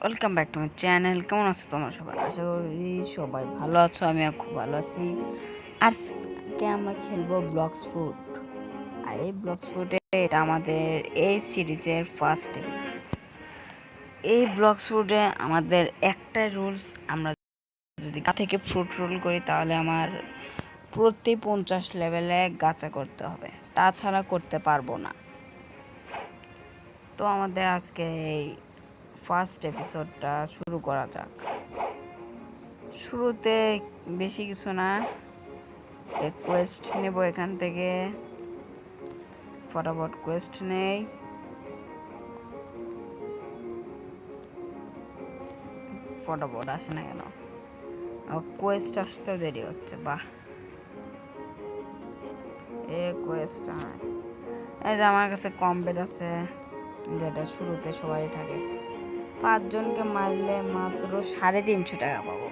Welcome back to my channel. কেমন আছো তোমরা সবাই? আশা করি সবাই ভালো আছো। আমিও খুব ভালো আছি। আজকে আমরা খেলবো ব্লক্স ফ্রুট। আর এই ব্লক্স ফ্রুটে এটা আমাদের এই সিরিজের ফার্স্ট এপিসোড। এই ব্লক্স ফ্রুটে আমাদের একটাই রুলস, আমরা যদি গা থেকে ফ্রুট রোল করি তাহলে আমার প্রতি 50 লেভেলে গাচা করতে হবে, তাছাড়া করতে পারবো না। তো আমাদের আজকে এই ফার্স্ট এপিসোডটা শুরু করা যাক। শুরুতে বেশি কিছু না, কোয়েস্ট নেব এখান থেকে। ফটাফট কোয়েস্ট নেই। ফটাফট আসে না কেন? কোয়েস্ট আসতেও দেরি হচ্ছে। বাহ, কোয়েস্ট এই যে আমার কাছে কমবেট আছে, যেটা শুরুতে সবাই থাকে। 5 জনকে মারলে মাত্র 350 টাকা পাবো।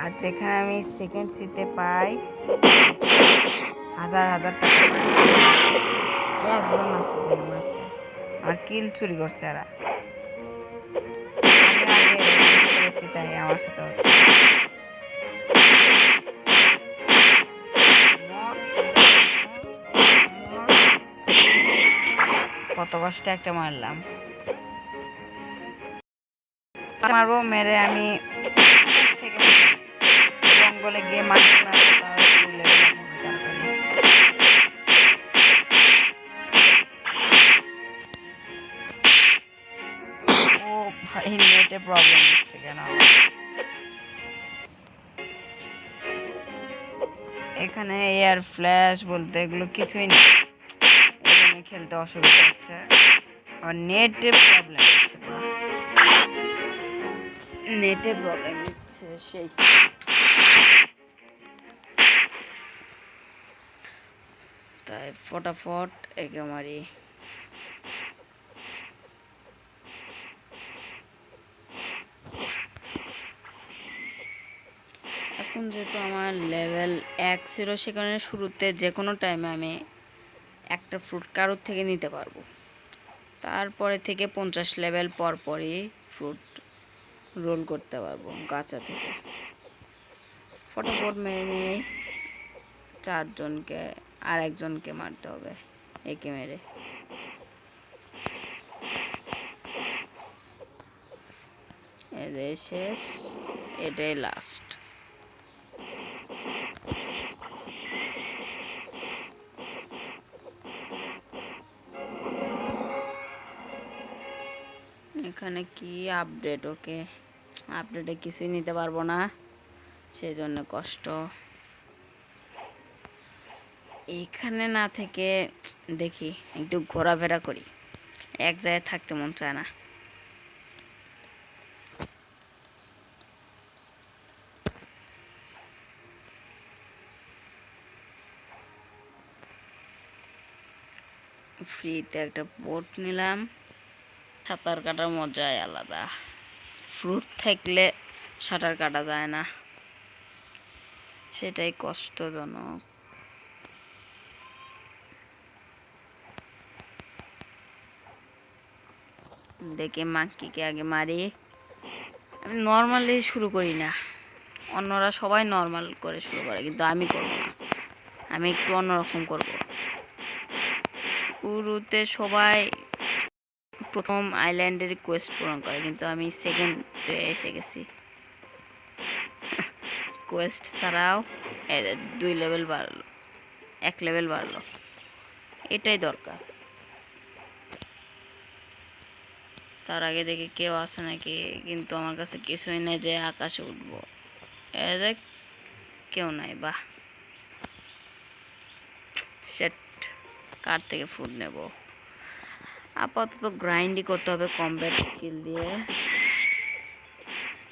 আর যেখানে আমি সেকেন্ড সিতে পাই হাজার হাজার টাকা। একজন আছে মারছে, আমার কিল চুরি করছে। এরা তাই আমার সাথে কত কষ্টে একটা মারলাম। মারবো, মেরে আমি জঙ্গলে গিয়ে মারতে পারবো। ও ভাই, নেটে প্রবলেম হচ্ছে কেন? এখানে এয়ার ফ্ল্যাশ বলতে এগুলো কিছুই নেই, এখানে খেলতে অসুবিধা হচ্ছে। আবার নেটের প্রবলেম হচ্ছে, নেটের প্রবলেম হচ্ছে সেই। তাই ফটাফট একে মারি। এখন যেহেতু আমার লেভেল 1 ছিল, সেখানে শুরুতে যে কোনো টাইমে আমি একটা ফ্রুট কারোর থেকে নিতে পারবো। তারপরে থেকে 50 লেভেল পর পরই ফ্রুট রোল করতে পারবো গাছা থেকে। ফটাফট মেরে নিয়ে 4 জনকে আর একজনকে মারতে হবে একে মেরে। এদের শেষ, এটাই লাস্ট। এখানে কি আপডেট? ওকে, আপডেটে কিছুই নিতে পারবো না, সেই জন্য কষ্ট। এখানে না থেকে দেখি একটু ঘোরাফেরা করি, এক জায়গায় থাকতে মন চায় না। ফ্রিতে একটা বোট নিলাম। সাঁতার কাটার মজাই আলাদা। ফ্রুট থাকলে সাঁতার কাটা যায় না, সেটাই কষ্টজনক। দেখে মাক্কিকে আগে মারি। আমি নর্মালি শুরু করি না, অন্যরা সবাই নর্মাল করে শুরু করে, কিন্তু আমি করব না, আমি একটু অন্যরকম করব। শুরুতে সবাই প্রথম আইল্যান্ডের কোয়েস্ট পূরণ করে, কিন্তু আমি সেকেন্ডে এসে গেছি। কোয়েস্ট ছাড়াও 2 লেভেল বাড়লো, 1 লেভেল বাড়লো, এটাই দরকার। তার আগে দেখি কেউ আসে নাকি, কিন্তু আমার কাছে কিছুই নেই যে আকাশে উঠবো। দেখ, কেউ নাই। বাহ, সেট। কার থেকে ফুড নেব? আপাতত গ্রাইন্ডই করতে হবে কমব্যাট স্কিল দিয়ে,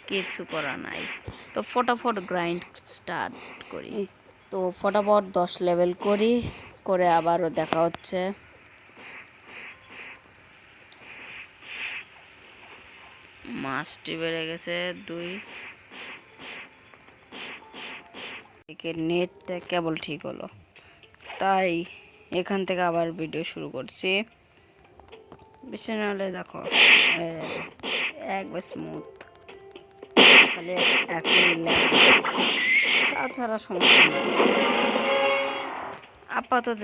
কিছু করা নাই। তো ফটাফট গ্রাইন্ড স্টার্ট করি। তো ফটাফট 10 লেভেল করি, করে আবারও দেখা হচ্ছে। মাছটি বেড়ে গেছে 2। নেটটা কেবল ঠিক হলো, তাই এখান থেকে আবার ভিডিও শুরু করছি। বেশি নাহলে দেখো একবার স্মুথ, খালি এখন তাছাড়া সমস্যা নেই। আপাতত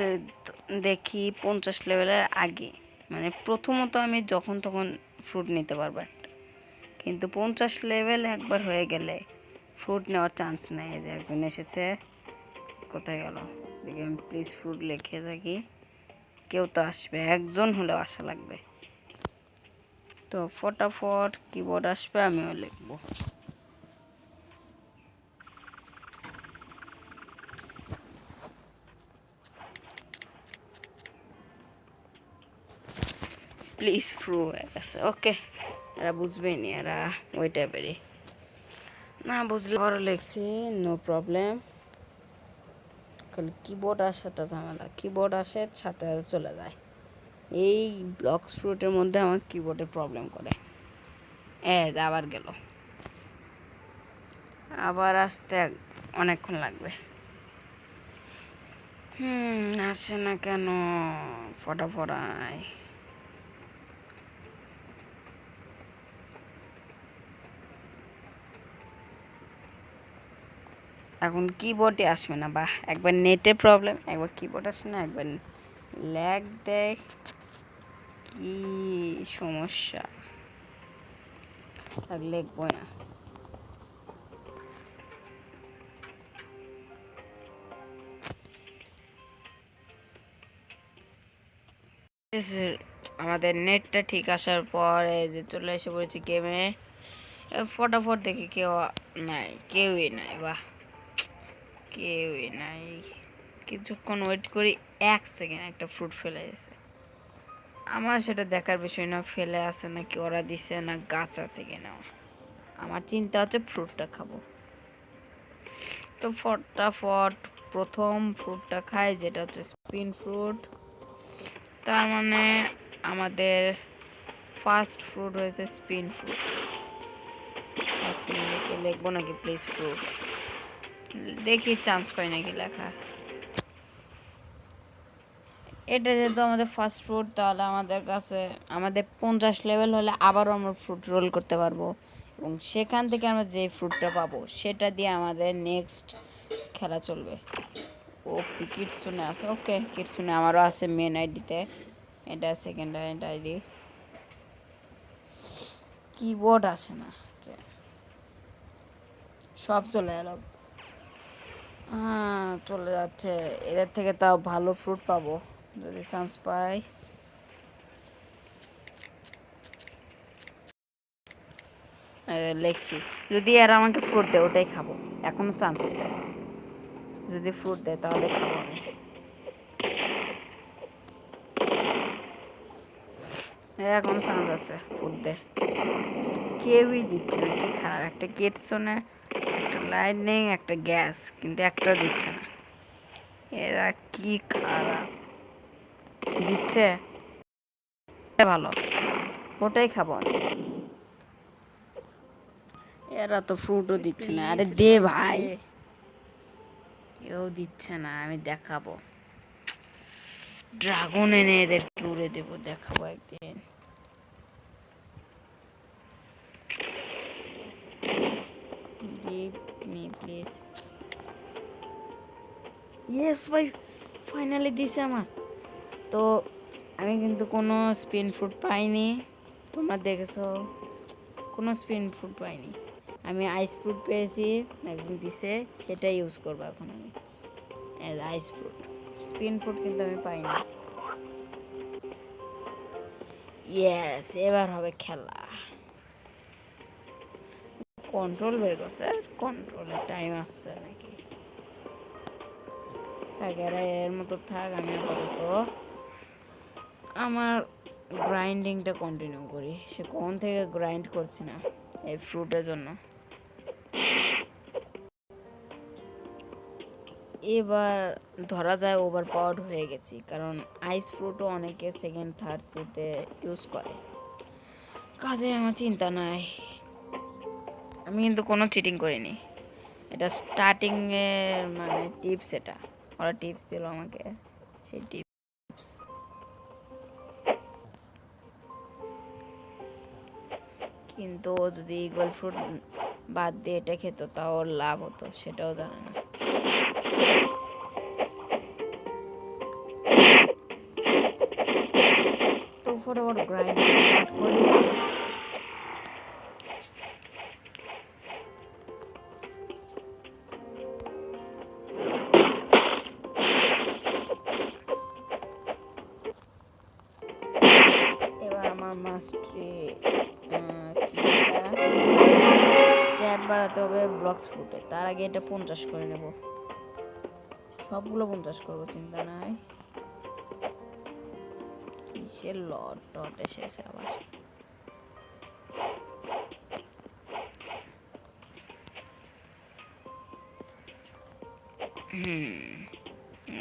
দেখি 50 লেভেলের আগে, মানে প্রথমত আমি যখন তখন ফ্রুট নিতে পারবো একটা, কিন্তু 50 লেভেল একবার হয়ে গেলে ফ্রুট নেওয়ার চান্স নেই। যে একজন এসেছে, কোথায় গেল দেখি, আমি প্লিজ ফ্রুট লিখে থাকি, কেউ তো আসবে, একজন হলেও আসা লাগবে। তো ফটাফট কিবোর্ড আসবে, আমিও লিখবো। প্লিজ ফ্রু হয়ে গেছে, ওকে। এরা বুঝবেই নি, এরা ওই টাইপেরই, না বুঝলে বড় লিখছি, নো প্রবলেম। খালি কিবোর্ড আসাটা ঝামেলা, কিবোর্ড আসে সাথে চলে যায়। এই ব্লক্স ফ্রুটের মধ্যে আমার কিবোর্ডে প্রবলেম করে। আবার গেল, আবার আসতে অনেকক্ষণ লাগবে। আসে না কেন, ফটাফট আয়। এখন কিবোর্ডে আসবে না, বা একবার নেটে প্রবলেম, একবার কিবোর্ড আসে না, একবার ল্যাগ দেয়, কি সমস্যা, লিখবো না। আমাদের নেটটা ঠিক আসার পরে যে চলে এসে পড়েছি গেমে, ফটাফট দেখি কেউ নাই, কেউই নাই, বাহ কেউই নাই। কিছুক্ষণ ওয়েট করি, 1 সেকেন্ড একটা ফ্রুট ফেলে গেছে। আমার সেটা দেখার বিষয় না, ফেলে আসে নাকি ওরা দিছে না গাছা থেকে নেওয়া, আমার চিন্তা হচ্ছে ফ্রুটটা খাবো। তো ফটাফট প্রথম ফ্রুটটা খাই, যেটা হচ্ছে স্পিন ফ্রুট। তার মানে আমাদের ফার্স্ট ফ্রুট হয়েছে স্পিন ফ্রুট। লিখবো নাকি প্লিজ ফ্রুট, দেখি চান্স পাই নাকি লেখা। এটা যেহেতু আমাদের ফার্স্ট ফ্রুট, তাহলে আমাদের কাছে আমাদের 50 লেভেল হলে আবারও আমরা ফ্রুট রোল করতে পারবো, এবং সেখান থেকে আমরা যে ফ্রুটটা পাবো সেটা দিয়ে আমাদের নেক্সট খেলা চলবে। ও কিটসুনে আছে, ওকে কিটসুনে আমারও আছে মেন আইডিতে, এটা সেকেন্ড আইডি। কিবোর্ড আসে না, সব চলে এলো। হ্যাঁ চলে যাচ্ছে, এদের থেকে তাও ভালো ফ্রুট পাবো যদি চান্স পাই। লেখছি, যদি এরা আমাকে ফ্রুট দেয় ওটাই খাবো, এখনো চান্স আছে, যদি ফ্রুট দেয় তাহলে খাবো আমি। এখনো চান্স আছে, ফ্রুট দেয়, কেউই দিচ্ছে না, কি খারাপ, একটা গেটসনে, একটা লাইটনিং, একটা গ্যাস, কিন্তু একটাও দিচ্ছে না, এরা কি খারাপ দিচ্ছে। ভালো, ওটাই খাবো আমি। এরা তো ফ্রুটও দিচ্ছে না, আরে দে ভাই, কেউ দিচ্ছে না, আমি দেখাবো, ড্রাগন এনে এদেরকে উড়ে দেবো, দেখাবো একদিন। গিভ মি প্লিজ, ইয়েস ভাই, ফাইনালি দিছে আমার। তো আমি কিন্তু কোনো স্পিন ফ্রুট পাইনি, তোমরা দেখেছো, কোনো স্পিন ফ্রুট পাইনি, আমি আইস ফ্রুট পেয়েছি, একজন দিছে, সেটাই ইউজ করবো এখন আমি, আইস ফ্রুট। স্পিন ফ্রুট কিন্তু আমি পাইনি। ইয়েস, এবার হবে খেলা। কন্ট্রোল বের করছে, কন্ট্রোলের টাইম আসছে নাকি, এর মতো থাক, আমি আপাতত আমার গ্রাইন্ডিংটা কন্টিনিউ করি। সে কোন থেকে গ্রাইন্ড করছি না এই ফ্রুটের জন্য। এবার ধরা যায় ওভার পাওয়ার্ড হয়ে গেছি, কারণ আইস ফ্রুটও অনেকে সেকেন্ড থার্ড সিটে ইউজ করে, কাজে আমার চিন্তা নাই। আমি কিন্তু কোনো চিটিং করিনি, এটা স্টার্টিংয়ের মানে টিপস, এটা ওরা টিপস দিল আমাকে, সেই টিপস কিন্তু ও যদি ইগল ফ্রুট বাদ দিয়ে এটা খেত তাও ওর লাভ হতো, সেটাও জানে না। তো ফটাফট গ্রাইন্ডিং স্টার্ট করি। এবার আমার মাস্টারে স্ট্যাট বাড়াতে হবে ব্লক্স ফ্রুটে। তার আগে এটা 50 করে নেব, সবগুলো 50 করবো, চিন্তা নাই। কিসের লট টট এসেছে আবার।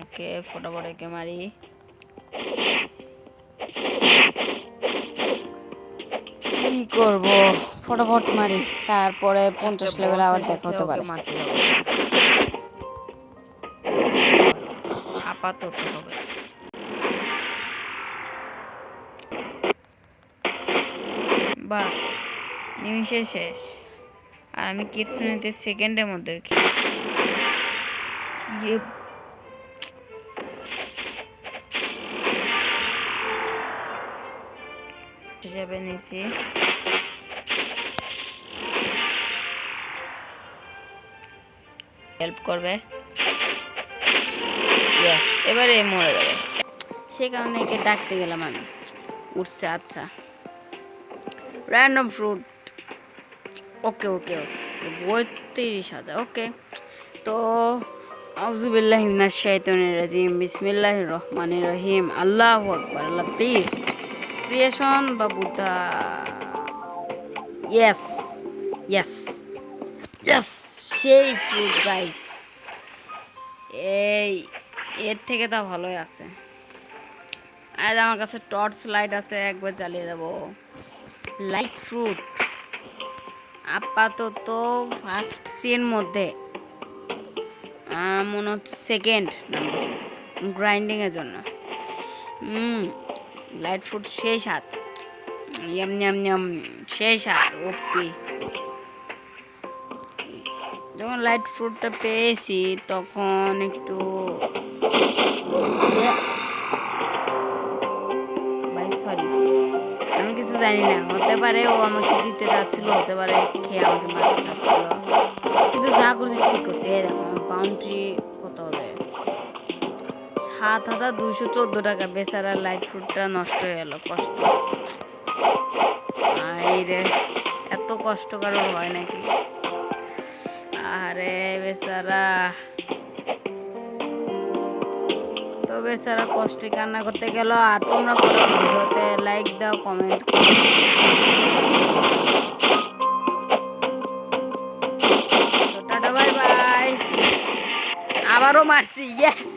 ওকে, ফটাফট একে মারি। কি করব, ফটাফট মারি, তারপরে 50 লেভেল আবার দেখা হতে পারে। আপাতত হবে। বাহ, নিমিষে শেষ। আর আমি কিটসুনিতে সেকেন্ডের মধ্যে হিসাবে নিয়েছি। হেল্প করবে, ইয়েস, এবারে মরে যাবে, সে কারণে একে ডাকতে গেলাম আমি। উঠছে, আচ্ছা, র্যান্ডম ফ্রুট। ওকে ওকে ওকে, 32,000। ওকে, তো আউযুবিল্লাহি মিনাশ শাইতানির রাজিম, বিসমিল্লাহির রহমানির রহিম, আল্লাহু আকবার। আল্লাহ প্লিজ, ক্রিয়েশন বা বুদ্ধা। ইয়েস ইয়েস ইয়েস, সেই ফ্রুট গাইস, এই এর থেকে তা ভালোই আছে। আজ আমার কাছে টর্চ লাইট আছে, একবার জ্বালিয়ে দেবো। লাইট ফ্রুট আপাতত ফার্স্ট সির মধ্যে মনে হচ্ছে সেকেন্ড নাম্বার গ্রাইন্ডিংয়ের জন্য। লাইট ফ্রুট সেই স্বাদ, ইয়াম ইয়াম ইয়াম, সেই স্বাদ। ওপি, যখন লাইট ফ্রুটটা পেয়েছি তখন একটু ভাই সরি, আমি কিছু জানি না, হতে পারে ও আমাকে দিতে যাচ্ছিল, হতে পারে খেয়ে আমাকে মারতে চাচ্ছিল, কিন্তু যা করছি ঠিক করছি। এই দেখো বাউন্ডারি কত হবে, 7,214 টাকা। বেচারা লাইট ফ্রুটটা নষ্ট হয়ে গেল, কষ্ট। রে, এত কষ্ট কারোর হয় নাকি? আরে বেচারা, তো বেচারা কষ্টে কান্না করতে গেল। আর তোমরা ভিডিওতে লাইক দাও, কমেন্ট করো। Tata, bye bye. আবারও মারছি, ইয়েস।